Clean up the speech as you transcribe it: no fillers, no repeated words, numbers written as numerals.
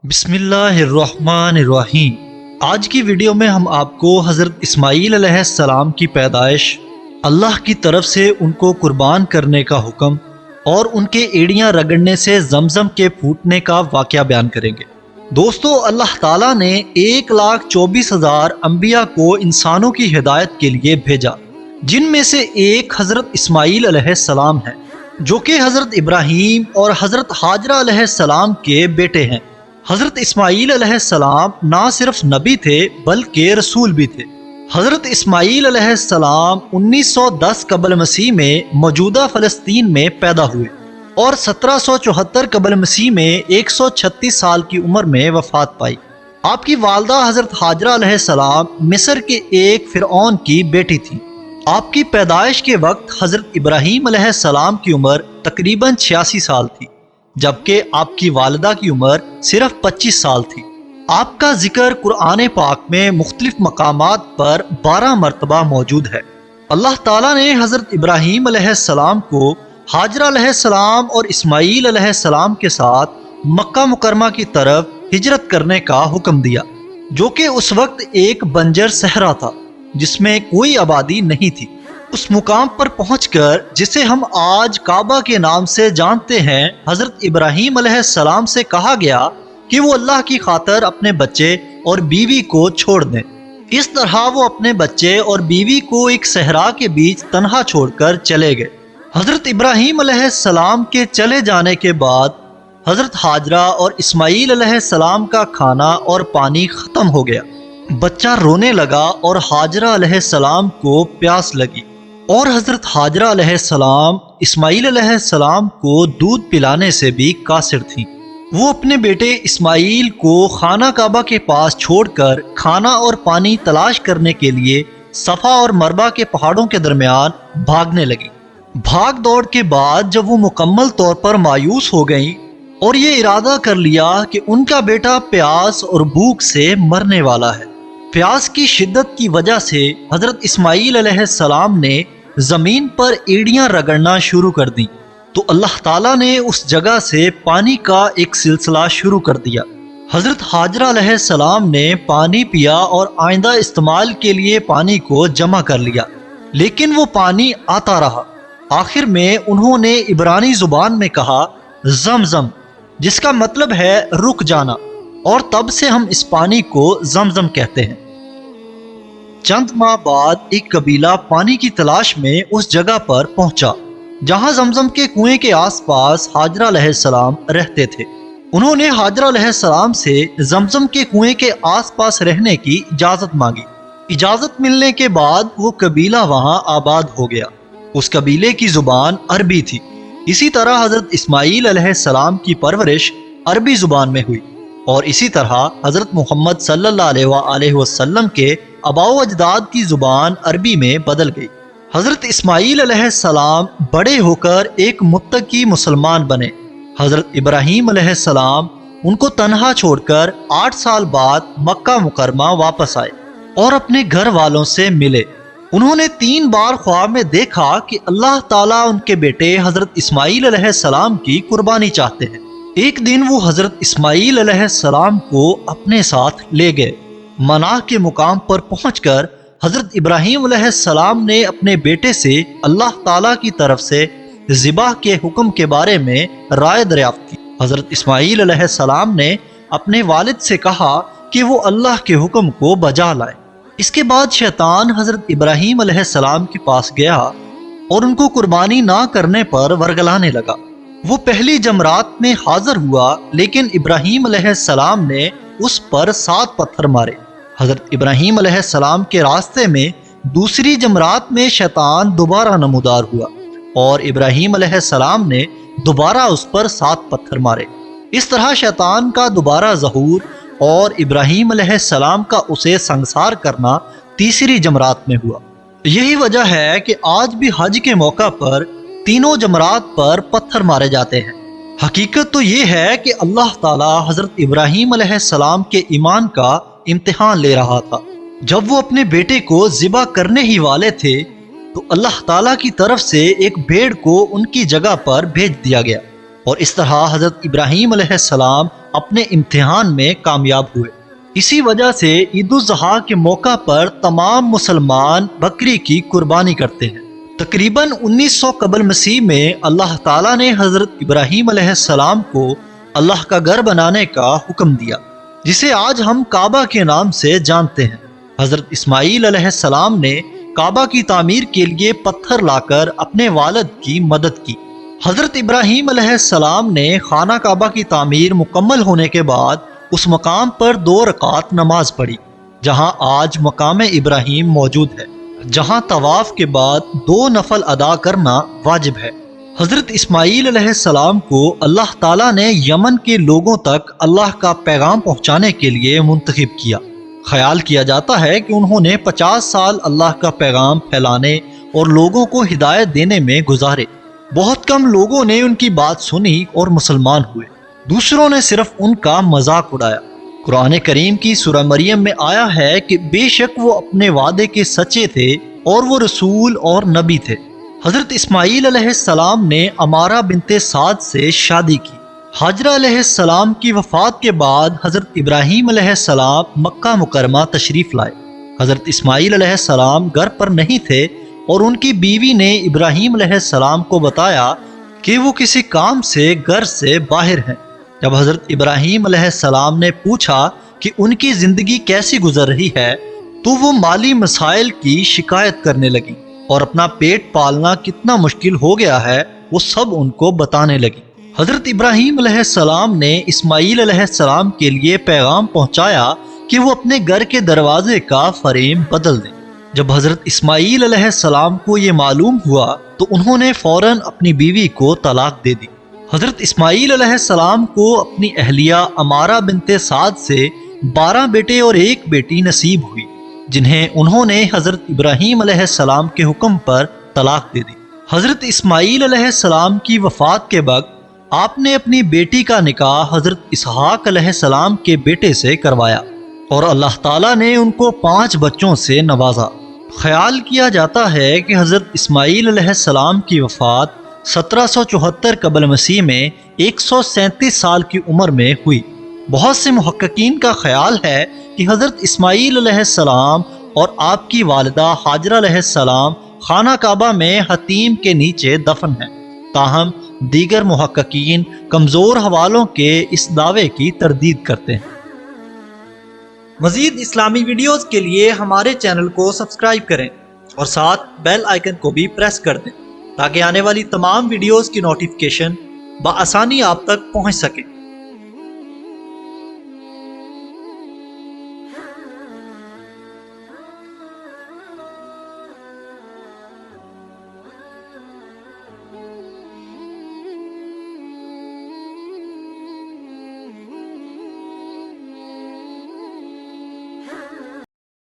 بسم اللہ الرحمن الرحیم۔ آج کی ویڈیو میں ہم آپ کو حضرت اسماعیل علیہ السلام کی پیدائش، اللہ کی طرف سے ان کو قربان کرنے کا حکم اور ان کے ایڑیاں رگڑنے سے زمزم کے پھوٹنے کا واقعہ بیان کریں گے۔ دوستو، اللہ تعالیٰ نے 1,24,000 انبیاء کو انسانوں کی ہدایت کے لیے بھیجا، جن میں سے ایک حضرت اسماعیل علیہ السلام ہیں، جو کہ حضرت ابراہیم اور حضرت حاجرہ علیہ السلام کے بیٹے ہیں۔ حضرت اسماعیل علیہ السلام نہ صرف نبی تھے بلکہ رسول بھی تھے۔ حضرت اسماعیل علیہ السلام 1910 قبل مسیح میں موجودہ فلسطین میں پیدا ہوئے اور 1774 قبل مسیح میں 136 سال کی عمر میں وفات پائی۔ آپ کی والدہ حضرت حاجرہ علیہ السلام مصر کے ایک فرعون کی بیٹی تھی۔ آپ کی پیدائش کے وقت حضرت ابراہیم علیہ السلام کی عمر تقریباً 86 سال تھی، جبکہ آپ کی والدہ کی عمر صرف 25 سال تھی۔ آپ کا ذکر قرآن پاک میں مختلف مقامات پر 12 مرتبہ موجود ہے۔ اللہ تعالیٰ نے حضرت ابراہیم علیہ السلام کو حاجرہ علیہ السلام اور اسماعیل علیہ السلام کے ساتھ مکہ مکرمہ کی طرف ہجرت کرنے کا حکم دیا، جو کہ اس وقت ایک بنجر صحرا تھا جس میں کوئی آبادی نہیں تھی۔ اس مقام پر پہنچ کر، جسے ہم آج کعبہ کے نام سے جانتے ہیں، حضرت ابراہیم علیہ السلام سے کہا گیا کہ وہ اللہ کی خاطر اپنے بچے اور بیوی کو چھوڑ دیں۔ اس طرح وہ اپنے بچے اور بیوی کو ایک صحرا کے بیچ تنہا چھوڑ کر چلے گئے۔ حضرت ابراہیم علیہ السلام کے چلے جانے کے بعد حضرت حاجرہ اور اسماعیل علیہ السلام کا کھانا اور پانی ختم ہو گیا۔ بچہ رونے لگا اور حاجرہ علیہ السلام کو پیاس لگی، اور حضرت حاجرہ علیہ السلام اسماعیل علیہ السلام کو دودھ پلانے سے بھی قاصر تھیں۔ وہ اپنے بیٹے اسماعیل کو خانہ کعبہ کے پاس چھوڑ کر کھانا اور پانی تلاش کرنے کے لیے صفا اور مروہ کے پہاڑوں کے درمیان بھاگنے لگی۔ بھاگ دوڑ کے بعد جب وہ مکمل طور پر مایوس ہو گئیں اور یہ ارادہ کر لیا کہ ان کا بیٹا پیاس اور بھوک سے مرنے والا ہے، پیاس کی شدت کی وجہ سے حضرت اسماعیل علیہ السلام نے زمین پر ایڑیاں رگڑنا شروع کر دیں، تو اللہ تعالیٰ نے اس جگہ سے پانی کا ایک سلسلہ شروع کر دیا۔ حضرت حاجرہ علیہ السلام نے پانی پیا اور آئندہ استعمال کے لیے پانی کو جمع کر لیا، لیکن وہ پانی آتا رہا۔ آخر میں انہوں نے عبرانی زبان میں کہا زمزم، جس کا مطلب ہے رک جانا، اور تب سے ہم اس پانی کو زمزم کہتے ہیں۔ چند ماہ بعد ایک قبیلہ پانی کی تلاش میں اس جگہ پر پہنچا جہاں زمزم کے کنویں کے آس پاس حاجرہ علیہ السلام رہتے تھے۔ انہوں نے حاجرہ علیہ السلام سے زمزم کے کنویں کے آس پاس رہنے کی اجازت مانگی۔ اجازت ملنے کے بعد وہ قبیلہ وہاں آباد ہو گیا۔ اس قبیلے کی زبان عربی تھی۔ اسی طرح حضرت اسماعیل علیہ السلام کی پرورش عربی زبان میں ہوئی، اور اسی طرح حضرت محمد صلی اللہ علیہ وآلہ وسلم کے آباء و اجداد کی زبان عربی میں بدل گئی۔ حضرت اسماعیل علیہ السلام بڑے ہو کر ایک متقی مسلمان بنے۔ حضرت ابراہیم علیہ السلام ان کو تنہا چھوڑ کر 8 سال بعد مکہ مکرمہ واپس آئے اور اپنے گھر والوں سے ملے۔ انہوں نے 3 بار خواب میں دیکھا کہ اللہ تعالیٰ ان کے بیٹے حضرت اسماعیل علیہ السلام کی قربانی چاہتے ہیں۔ ایک دن وہ حضرت اسماعیل علیہ السلام کو اپنے ساتھ لے گئے۔ مناہ کے مقام پر پہنچ کر حضرت ابراہیم علیہ السلام نے اپنے بیٹے سے اللہ تعالیٰ کی طرف سے ذبح کے حکم کے بارے میں رائے دریافت کی۔ حضرت اسماعیل علیہ السلام نے اپنے والد سے کہا کہ وہ اللہ کے حکم کو بجا لائے۔ اس کے بعد شیطان حضرت ابراہیم علیہ السلام کے پاس گیا اور ان کو قربانی نہ کرنے پر ورگلانے لگا۔ وہ پہلی جمرات میں حاضر ہوا، لیکن ابراہیم علیہ السلام نے اس پر 7 پتھر مارے۔ حضرت ابراہیم علیہ السلام کے راستے میں دوسری جمرات میں شیطان دوبارہ نمودار ہوا، اور ابراہیم علیہ السلام نے دوبارہ اس پر 7 پتھر مارے۔ اس طرح شیطان کا دوبارہ ظہور اور ابراہیم علیہ السلام کا اسے سنگسار کرنا تیسری جمرات میں ہوا۔ یہی وجہ ہے کہ آج بھی حج کے موقع پر تینوں جمرات پر پتھر مارے جاتے ہیں۔ حقیقت تو یہ ہے کہ اللہ تعالیٰ حضرت ابراہیم علیہ السلام کے ایمان کا امتحان لے رہا تھا۔ جب وہ اپنے بیٹے کو ذبح کرنے ہی والے تھے تو اللہ تعالیٰ کی طرف سے ایک بھیڑ کو ان کی جگہ پر بھیج دیا گیا، اور اس طرح حضرت ابراہیم علیہ السلام اپنے امتحان میں کامیاب ہوئے۔ اسی وجہ سے عید الاضحیٰ کے موقع پر تمام مسلمان بکری کی قربانی کرتے ہیں۔ تقریباً 1900 قبل مسیح میں اللہ تعالیٰ نے حضرت ابراہیم علیہ السلام کو اللہ کا گھر بنانے کا حکم دیا، جسے آج ہم کعبہ کے نام سے جانتے ہیں۔ حضرت اسماعیل علیہ السلام نے کعبہ کی تعمیر کے لیے پتھر لا کر اپنے والد کی مدد کی۔ حضرت ابراہیم علیہ السلام نے خانہ کعبہ کی تعمیر مکمل ہونے کے بعد اس مقام پر 2 رکعت نماز پڑھی جہاں آج مقام ابراہیم موجود ہے، جہاں طواف کے بعد 2 نفل ادا کرنا واجب ہے۔ حضرت اسماعیل علیہ السلام کو اللہ تعالیٰ نے یمن کے لوگوں تک اللہ کا پیغام پہنچانے کے لیے منتخب کیا۔ خیال کیا جاتا ہے کہ انہوں نے 50 سال اللہ کا پیغام پھیلانے اور لوگوں کو ہدایت دینے میں گزارے۔ بہت کم لوگوں نے ان کی بات سنی اور مسلمان ہوئے، دوسروں نے صرف ان کا مذاق اڑایا۔ قرآن کریم کی سورہ مریم میں آیا ہے کہ بے شک وہ اپنے وعدے کے سچے تھے اور وہ رسول اور نبی تھے۔ حضرت اسماعیل علیہ السلام نے امارہ بنت سعد سے شادی کی۔ حاجرہ علیہ السلام کی وفات کے بعد حضرت ابراہیم علیہ السلام مکہ مکرمہ تشریف لائے۔ حضرت اسماعیل علیہ السلام گھر پر نہیں تھے اور ان کی بیوی نے ابراہیم علیہ السلام کو بتایا کہ وہ کسی کام سے گھر سے باہر ہیں۔ جب حضرت ابراہیم علیہ السلام نے پوچھا کہ ان کی زندگی کیسی گزر رہی ہے تو وہ مالی مسائل کی شکایت کرنے لگی اور اپنا پیٹ پالنا کتنا مشکل ہو گیا ہے وہ سب ان کو بتانے لگی۔ حضرت ابراہیم علیہ السلام نے اسماعیل علیہ السلام کے لیے پیغام پہنچایا کہ وہ اپنے گھر کے دروازے کا فریم بدل دیں۔ جب حضرت اسماعیل علیہ السلام کو یہ معلوم ہوا تو انہوں نے فوراً اپنی بیوی کو طلاق دے دی۔ حضرت اسماعیل علیہ السلام کو اپنی اہلیہ امارہ بنت سعد سے 12 بیٹے اور 1 بیٹی نصیب ہوئی، جنہیں انہوں نے حضرت ابراہیم علیہ السلام کے حکم پر طلاق دے دی۔ حضرت اسماعیل علیہ السلام کی وفات کے وقت آپ نے اپنی بیٹی کا نکاح حضرت اسحاق علیہ السلام کے بیٹے سے کروایا اور اللہ تعالیٰ نے ان کو 5 بچوں سے نوازا۔ خیال کیا جاتا ہے کہ حضرت اسماعیل علیہ السلام کی وفات 1774 قبل مسیح میں 137 سال کی عمر میں ہوئی۔ بہت سے محققین کا خیال ہے کہ حضرت اسماعیل علیہ السلام اور آپ کی والدہ حاجرہ علیہ السلام خانہ کعبہ میں حتیم کے نیچے دفن ہیں، تاہم دیگر محققین کمزور حوالوں کے اس دعوے کی تردید کرتے ہیں۔ مزید اسلامی ویڈیوز کے لیے ہمارے چینل کو سبسکرائب کریں اور ساتھ بیل آئیکن کو بھی پریس کر دیں تاکہ آنے والی تمام ویڈیوز کی نوٹیفیکیشن بآسانی آپ تک پہنچ سکے۔